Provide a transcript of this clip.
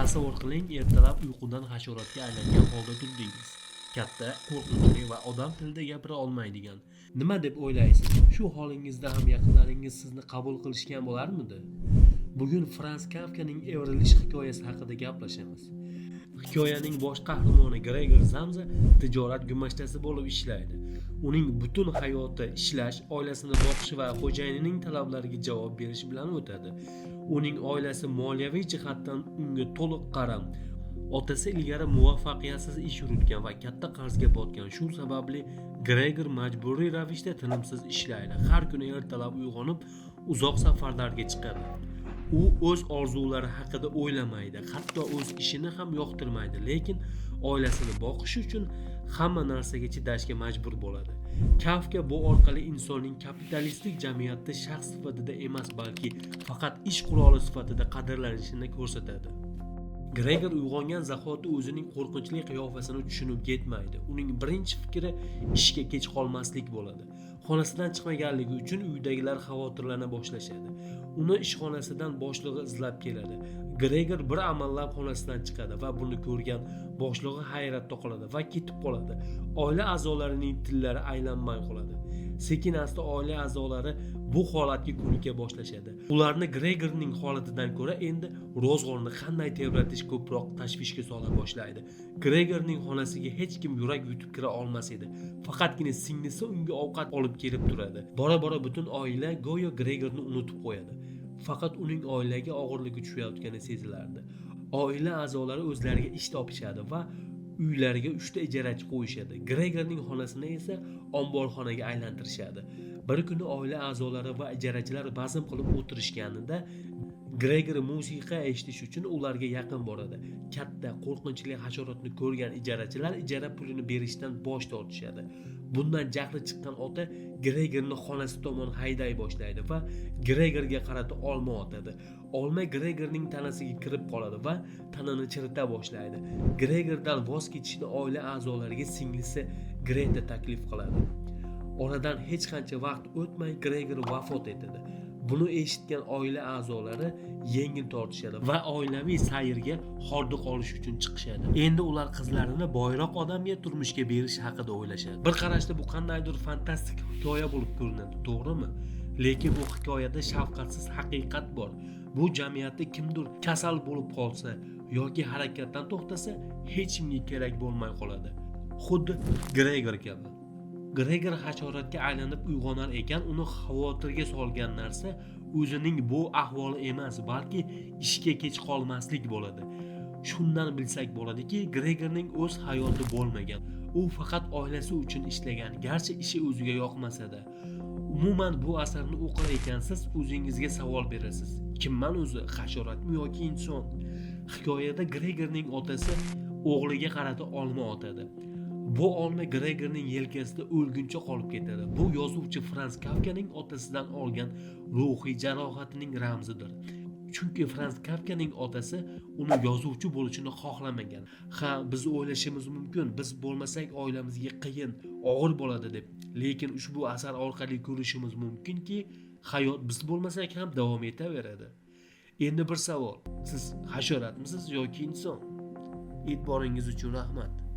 Tasavvur qiling, ertalab uyqudan hasharotga aylangan holda turdingiz. Katta, qo'rqinchli va odam tilida gapira olmaydigan. Nima deb o'ylaysiz? Shu holingizda ham yaqinlaringiz sizni qabul qilishgan bo'larmidi? Bugun Frans Kafkaning Evrilish hikoyasi haqida gaplashamiz. Hikoyaning bosh qahramoni Gregor Zamza tijorat gumashtasi bo'lib ishlaydi. Uning butun hayoti ishlash, oilasini boqish va xo'jayinining talablariga javob berish bilan o'tadi. Uning oilasi moliyaviy jihatdan unga to'liq qaram. Otasi ilgari muvaffaqiyatsiz ish yuritgan va katta qarzga botgan. Shu sababli Gregor majburiy ravishda tinimsiz ishlaydi. Har kuni ertalab uyg'onib, uzoq safarlarga chiqadi. U o'z orzulari haqida o'ylamaydi, hatto o'z ishini ham yoqtirmaydi, lekin oilasini boqish uchun hamma narsaga chidashga majbur bo'ladi. Kafka bu orqali insonning kapitalistik jamiyatda shaxs sifatida emas, balki faqat ish quroli sifatida qadrlanishini ko'rsatadi. Gregor uyg'ongan zahoti o'zining qo'rqinchli qiyofasini tushunib yetmaydi. Uning birinchi fikri ishga kech qolmaslik bo'ladi. Xonasidan chiqmaganligi uchun uydagilar xavotirlana boshlashadi. Uni ishxonasidan boshlig'i izlab keladi. Gregor bir amallab xonasidan chiqadi va buni ko'rgan boshlig'i hayratda qoladi va ketib qoladi. Oila a'zolarining tillari aylanmay qoladi. Sekin-asta oila a'zolari bu holatga ko'nika boshlashadi. Ularni Gregorning holatidan ko'ra endi ro'zg'orni qanday tebratish ko'proq tashvishga sola boshlaydi. Gregorning xonasiga hech kim yurak yutib kira olmas edi. Faqatgina singlisi unga ovqat olib kelib turadi. Bora-bora butun oila go'yo Gregorni unutib qo'yadi. Faqat uning oilaga og'irligi tushayotgani sezilardi. Oila a'zolari o'zlariga ish topishadi va uylariga 3 ta ijarachi qo'yishadi. Gregorning xonasini esa omborxonaga aylantirishadi. Bir kuni oila a'zolari va ijarachilar bazm qilib o'tirishganida Gregor musiqa eshitish uchun ularga yaqin boradi. Katta, qo'rqinchli hasharotni ko'rgan ijarachilar ijara pulini berishdan bosh tortishadi. Bundan jahli chiqqan ota Gregorni xonasi tomon hayday boshlaydi va Gregorga qarata olma otadi. Olma Gregorning tanasiga kirib qoladi va tanani chirita boshlaydi. Gregordan voz kechishni oila a'zolariga singlisi Greta taklif qiladi. Oradan hech qancha vaqt o'tmay Gregor vafot etadi. Buni eshitgan oila a'zolari yengil tortishadi va oilaviy sayrga hordiq olish uchun chiqishadi. Endi ular qizlarini boyroq odamga turmushga berish haqida o'ylashadi. Bir qarashda bu qandaydir fantastik hikoya bo'lib ko'rinadi, to'g'rimi? Lekin bu hikoyada shafqatsiz haqiqat bor. Bu jamiyatda kimdir kasal bo'lib qolsa yoki harakatdan to'xtasa, hech kimga kerak bo'lmay qoladi. Xuddi Gregor kabi. Gregor hasharotga aylanib uyg'onar ekan, uni xavotirga solgan narsa o'zining bu ahvoli emas, balki ishga kech qolmaslik bo'ladi. Shundan bilsak bo'ladiki, Gregorning o'z hayoti bo'lmagan. U faqat oilasi uchun ishlagan, garchi ishi o'ziga yoqmasa-da. Umuman bu asarni o'qir ekansiz, o'zingizga savol berasiz. Kimman o'zi, hasharotmi yoki inson? Hikoyada Gregorning otasi o'g'liga qarata olma otadi. Bu olma Gregorning yelkasida o'lguncha qolib ketadi. Bu yozuvchi Frans Kafkaning otasidan olgan ruhiy jarohatining ramzidir. Chunki Frans Kafkaning otasi uni yozuvchi bo'lishini xohlamagan. Ha, biz o'ylashimiz mumkin, biz bo'lmasak oilamizga qiyin, og'ir bo'ladi deb. Lekin ushbu asar orqali ko'rishimiz mumkinki, hayot biz bo'lmasak ham davom etaveradi. Endi bir savol: siz hasharotmisiz yoki inson? E'tiboringiz uchun rahmat.